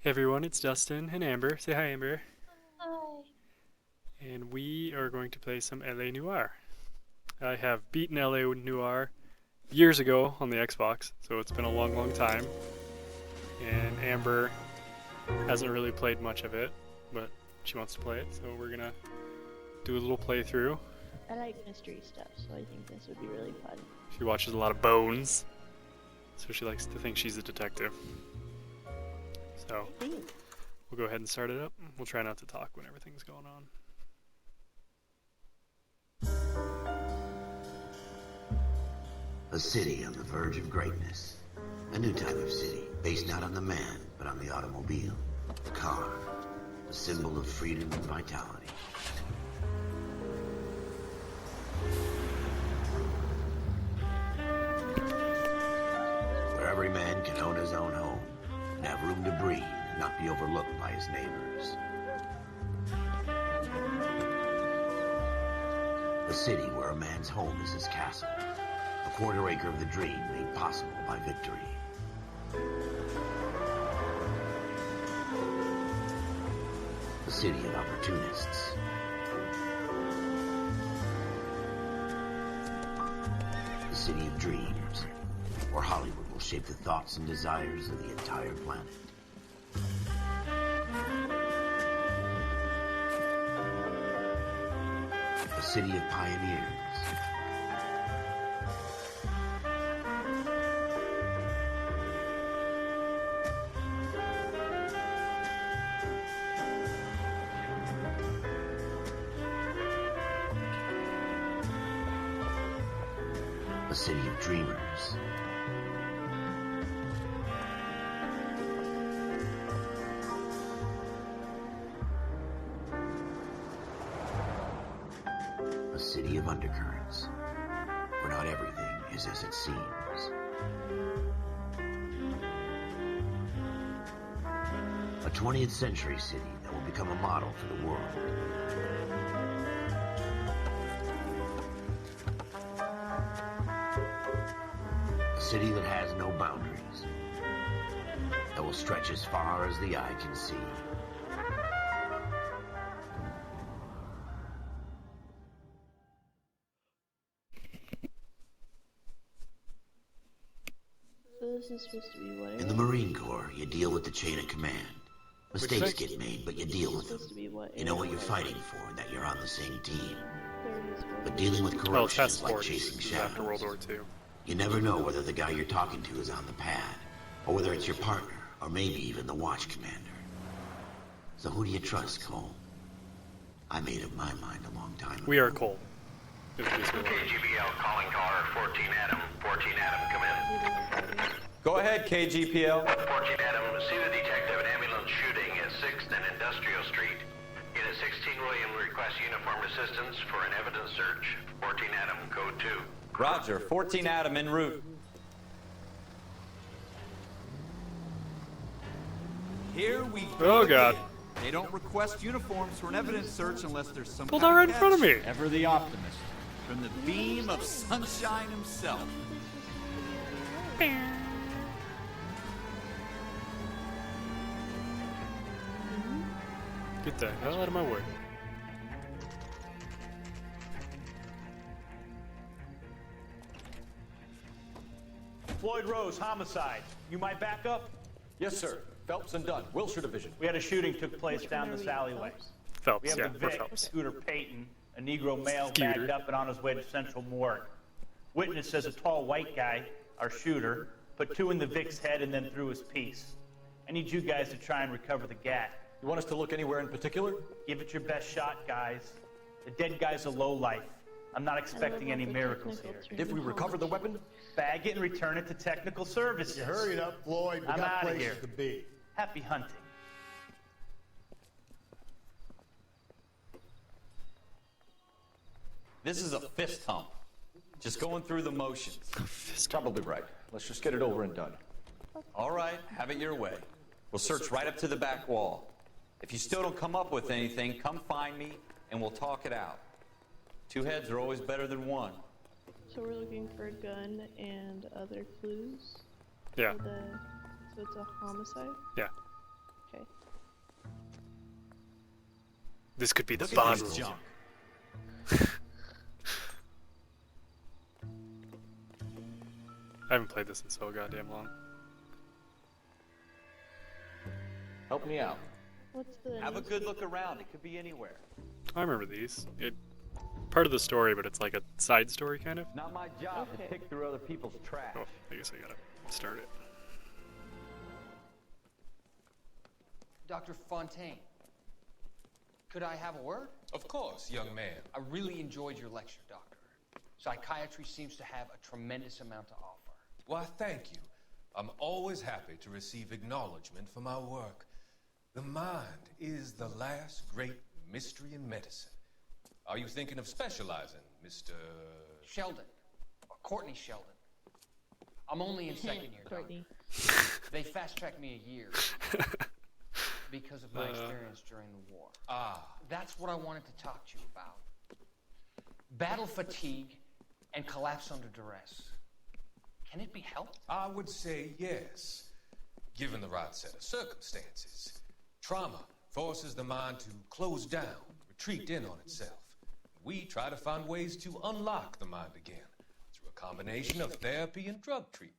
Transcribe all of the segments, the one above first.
Hey everyone, it's Dustin and Amber. Say hi, Amber. Hi. And we are going to play some LA Noire. I have beaten LA Noire years ago on the Xbox, so it's been a long, long time. And Amber hasn't really played much of it, but she wants to play it, so we're gonna do a little playthrough. I like mystery stuff, so I think this would be really fun. She watches a lot of Bones, so she likes to think she's a detective. So we'll go ahead and start it up. We'll try not to talk when everything's going on. A city on the verge of greatness. A new type of city, based not on the man, but on the automobile. The car. The symbol of freedom and vitality. Where every man can own his own home, and have room to breathe, and not be overlooked by his neighbors. A city where a man's home is his castle. A quarter acre of the dream made possible by victory. A city of opportunists. A city of dreams, where Hollywood will shape the thoughts and desires of the entire planet. A city of pioneers. A city of dreamers. A city of undercurrents, where not everything is as it seems. A 20th century city that will become a model for the world. A city that has no boundaries, that will stretch as far as the eye can see. So this is supposed to be what? In the Marine Corps, you deal with the chain of command. Mistakes thing? get made, but you deal with them. Supposed to be what? You know what you're fighting for and that you're on the same team. There is what? But dealing with Well, it's corruption past is like sports. chasing This is after World shadows. War II. You never know whether the guy you're talking to is on the pad, or whether it's your partner, or maybe even the watch commander. So who do you trust, Cole? I made up my mind a long time ago. We are Cole. Is basically what- KGBL calling caller 14 Adam. 14 Adam, come in. Go ahead, KGPL. 14 Adam, see the detective at ambulance shooting at 6th and Industrial Street. Unit 16 William requests uniform assistance for an evidence search. 14 Adam, code 2. Roger, 14 Adam en route. Here we Oh, go. God. again. They don't request uniforms for an evidence search unless there's some Pulled kind out right in front of me. Ever the optimist. From the beam of sunshine himself. Get the hell out of my way. Floyd Rose, homicide. You might back up? Yes, sir. Phelps and Dunn, Wilshire Division. We had a shooting took place down one are this we, alleyway. Phelps? We Phelps, have yeah, the we're Vic, Phelps. Scooter Payton, a Negro male Scooter. bagged up and on his way to Central Morgue. Witness says a tall white guy, our shooter, put two in the Vic's head and then threw his piece. I need you guys to try and recover the gat. You want us to look anywhere in particular? Give it your best shot, guys. The dead guy's a lowlife. I'm not expecting any miracles here. If we recover the weapon? Bag it and return it to technical services. Hurry it up, Floyd. We I'm got outta places here. to be. Happy hunting. This is a fist hump. Just going through the motions. Probably right. Let's just get it over and done. All right, have it your way. We'll search right up to the back wall. If you still don't come up with anything, come find me and we'll talk it out. Two heads are always better than one. So we're looking for a gun and other clues. Yeah. For the, so it's a homicide. Yeah. Okay. This could be the Look at Bond this room. junk. I haven't played this in so goddamn long. Help me out. What's the Have a good look around. It could be anywhere. I remember these. Part of the story, but it's like a side story kind of. Not my job Okay. to pick through other people's trash. Oh, I guess I gotta start it. Dr. Fontaine, could I have a word? Of course, young man. I really enjoyed your lecture, Doctor. Psychiatry seems to have a tremendous amount to offer. Why, thank you. I'm always happy to receive acknowledgement for my work. The mind is the last great mystery in medicine. Are you thinking of specializing, Mr. Sheldon, or Courtney Sheldon. I'm only in second year, Doctor. Courtney. They fast-tracked me a year because of my experience during the war. Ah, That's what I wanted to talk to you about. Battle fatigue and collapse under duress. Can it be helped? I would say yes, given the right set of circumstances. Trauma forces the mind to close down, retreat in on itself. We try to find ways to unlock the mind again through a combination of therapy and drug treatment.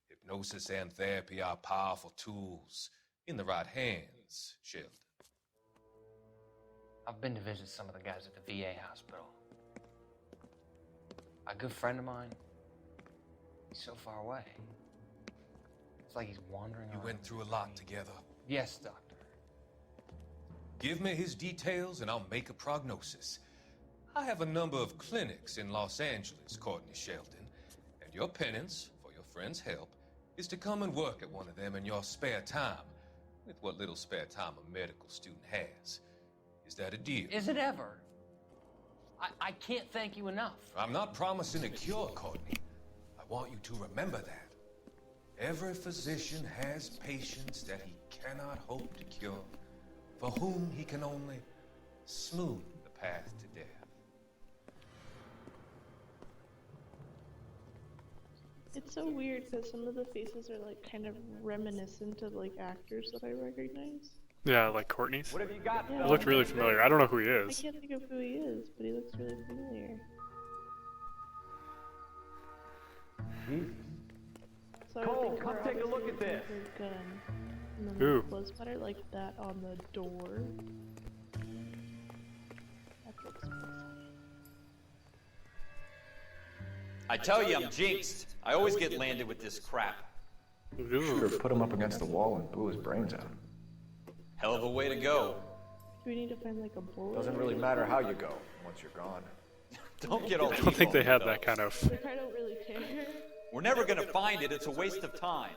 Hypnosis and therapy are powerful tools in the right hands, Sheldon. I've been to visit some of the guys at the VA hospital. A good friend of mine, he's so far away. It's like he's wandering You around. went through a lot together. Yes, Doctor. Give me his details and I'll make a prognosis. I have a number of clinics in Los Angeles, Courtney Sheldon, and your penance, for your friend's help, is to come and work at one of them in your spare time, with what little spare time a medical student has. Is that a deal? Is it ever? I can't thank you enough. I'm not promising a cure, Courtney. I want you to remember that. Every physician has patients that he cannot hope to cure, for whom he can only smooth the path to death. It's so weird because some of the faces are like kind of reminiscent of like actors that I recognize. Yeah, like Courtney's. What have you got? Yeah. He looked really familiar. I don't know who he I is. can't think of who he is, but he looks really familiar. So I would Cole, think come we're take a look obviously at looking this. for a gun. And then Ooh. the blood splatter like that on the door. That looks horrifying. I tell you, I'm jinxed. I always get landed with this crap. Shooter put him up against the wall and blew his brains out. Hell of a way to go. Do we need to find like a bullet? Doesn't or really something? matter how you go once you're gone. Don't get all I don't think they had that kind of. Like, I don't really care. We're never gonna find it. It's a waste of time.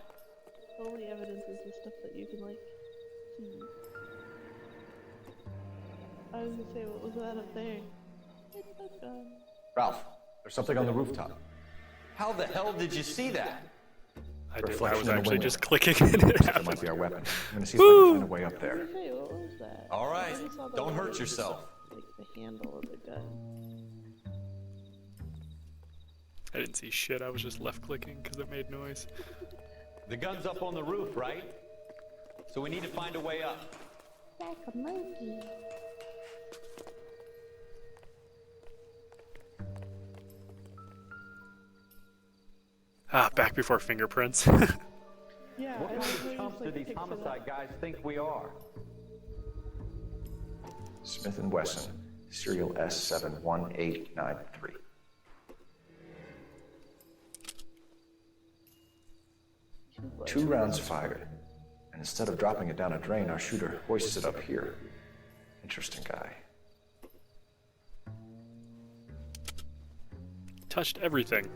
The only evidence is the stuff that you can like see. I was gonna say, what was that up there? It's a gun. Ralph, there's something on the rooftop. How the hell did you see that? I did. I Reflection was in the actually window. just clicking and it That happened. might be our weapon. I'm gonna see if I can find a way up there. Hey, what was that? All right, I only saw the don't hurt light, yourself. Like the handle of the gun. I didn't see shit. I was just left clicking because it made noise. The gun's up on the roof, right? So we need to find a way up. Like a monkey. Ah, back before fingerprints. Yeah, What I kind love of how you chumps just, do like, these picks it up. homicide guys think we are? Smith & Wesson, serial S71893. Two rounds fired, and instead of dropping it down a drain, our shooter hoists it up here. Interesting guy. Touched everything.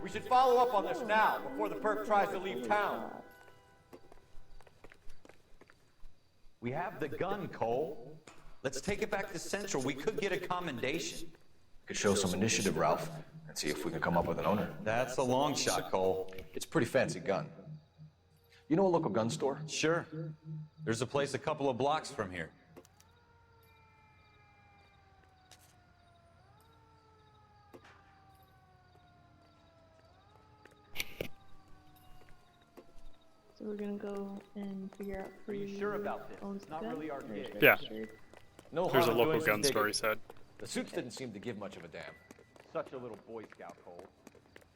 We should follow up on this now, before the perp tries to leave town. We have the gun, Cole. Let's take it back to Central. We could get a commendation. Could show some initiative, Ralph, and see if we can come up with an owner. That's a long shot, Cole. It's a pretty fancy gun. You know a local gun store? Sure. There's a place a couple of blocks from here. So we're gonna go and figure out who Are you sure about this? owns It's the not gun, really our or is gig. it Yeah. registered? No There's a harm in local doing some gun store, digging. he said. The suits didn't seem to give much of a damn. Such a little Boy Scout, Cole.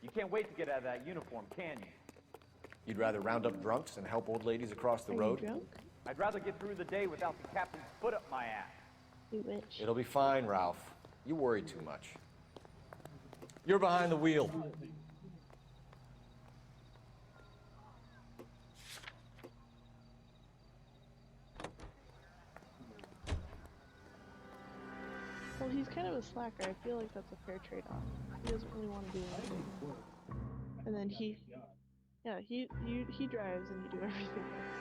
You can't wait to get out of that uniform, can you? You'd rather round up drunks and help old ladies across the Are road? you drunk? I'd rather get through the day without the captain's foot up my ass. You wish. It'll be fine, Ralph. You worry too much. You're behind the wheel. Well, he's kind of a slacker. I feel like that's a fair trade-off. He doesn't really want to do anything. And then he drives and you do everything else.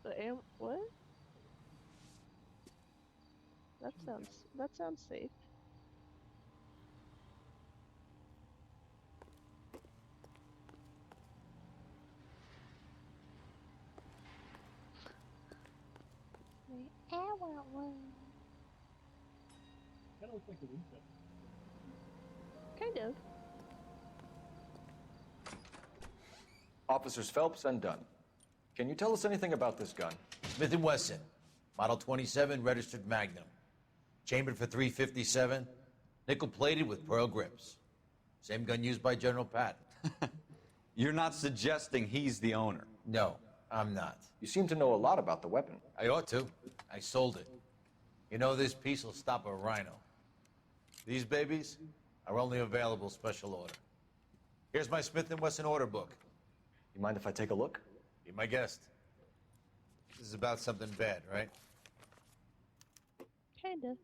But what? That sounds safe. I want one. Kind of. Officers Phelps and Dunn. Can you tell us anything about this gun? Smith & Wesson, Model 27, registered Magnum. Chambered for .357, nickel-plated with pearl grips. Same gun used by General Patton. You're not suggesting he's the owner? No, I'm not. You seem to know a lot about the weapon. I ought to. I sold it. You know, this piece will stop a rhino. These babies are only available special order. Here's my Smith & Wesson order book. You mind if I take a look? Be my guest. This is about something bad, right? Kinda.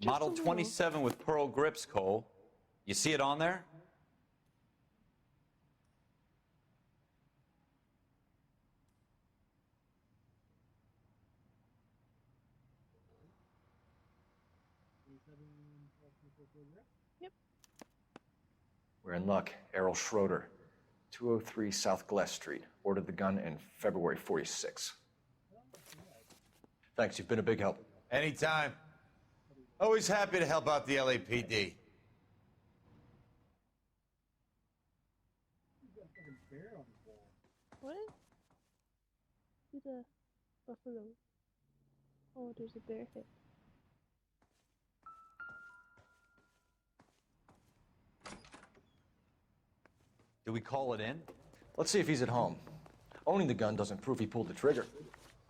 Model a little. 27 with pearl grips, Cole. You see it on there? Yep. We're in luck. Errol Schroeder, 203 South Gless Street. Ordered the gun in February '46. Thanks, you've been a big help. Anytime. Always happy to help out the LAPD. What? It's a buffalo. Oh, there's a bear head. Do we call it in? Let's see if he's at home. Owning the gun doesn't prove he pulled the trigger.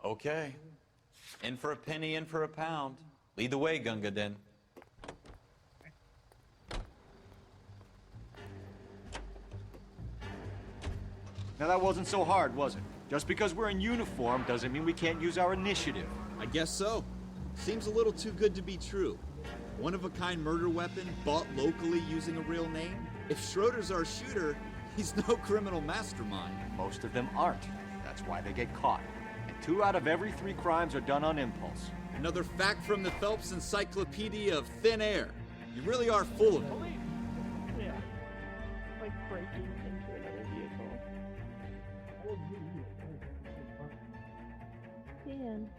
Okay. In for a penny, in for a pound. Lead the way, Gunga Din. Now that wasn't so hard, was it? Just because we're in uniform doesn't mean we can't use our initiative. I guess so. Seems a little too good to be true. One-of-a-kind murder weapon bought locally using a real name? If Schroeder's our shooter, he's no criminal mastermind. Most of them aren't. That's why they get caught. And 2 out of every 3 crimes are done on impulse. Another fact from the Phelps Encyclopedia of Thin Air. You really are full of it. Yeah. Like breaking into another vehicle. Dan.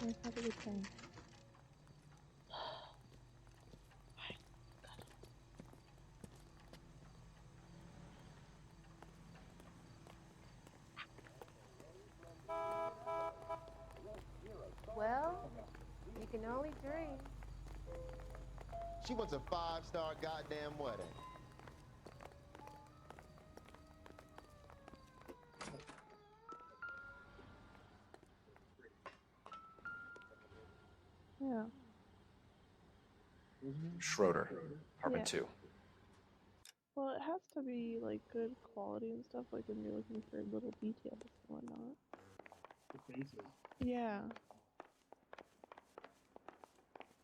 Let's have a good time. Well, you can only dream. She wants a 5-star goddamn wedding. Yeah. Schroeder, apartment 2. Well, it has to be like good quality and stuff, like when you're looking for little details and whatnot. The faces. Yeah.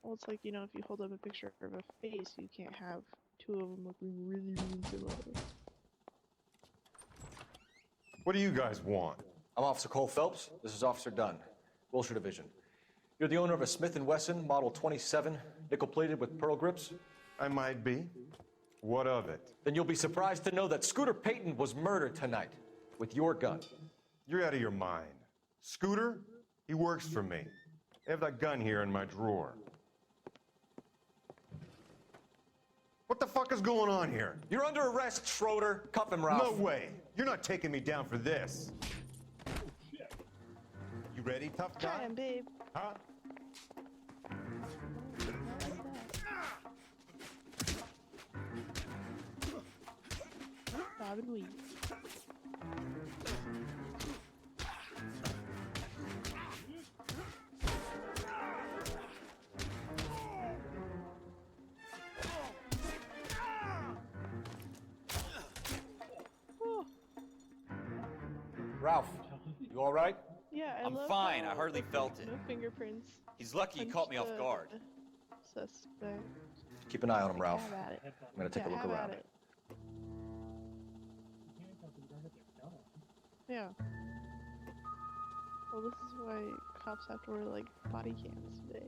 Well, it's like, you know, if you hold up a picture of a face, you can't have 2 of them looking really, really similar. What do you guys want? I'm Officer Cole Phelps. This is Officer Dunn, Wilshire Division. You're the owner of a Smith & Wesson Model 27, nickel-plated with pearl grips? I might be. What of it? Then you'll be surprised to know that Scooter Payton was murdered tonight with your gun. You're out of your mind. Scooter? He works for me. I have that gun here in my drawer. What the fuck is going on here? You're under arrest, Schroeder. Cuff him, Ralph. No way. You're not taking me down for this. You ready, tough guy? Try him, babe. Huh? Bob and weave. Ralph, you all right? Yeah, I I'm love fine. how I hardly there's, felt like, it. No fingerprints. He's lucky he caught me off Punched guard. the Suspect. Keep an eye on him, Ralph. Have at it. I'm gonna take a look have around. at it. Yeah. Well, this is why cops have to wear like body cams today.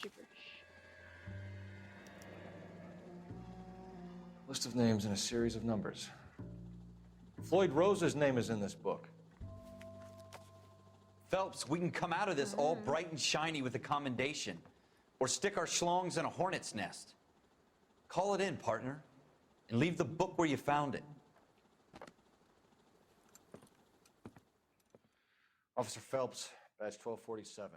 Gibberish. List of names and a series of numbers. Floyd Rose's name is in this book. Phelps, we can come out of this all bright and shiny with a commendation. Or stick our schlongs in a hornet's nest. Call it in, partner. And leave the book where you found it. Officer Phelps, badge 1247.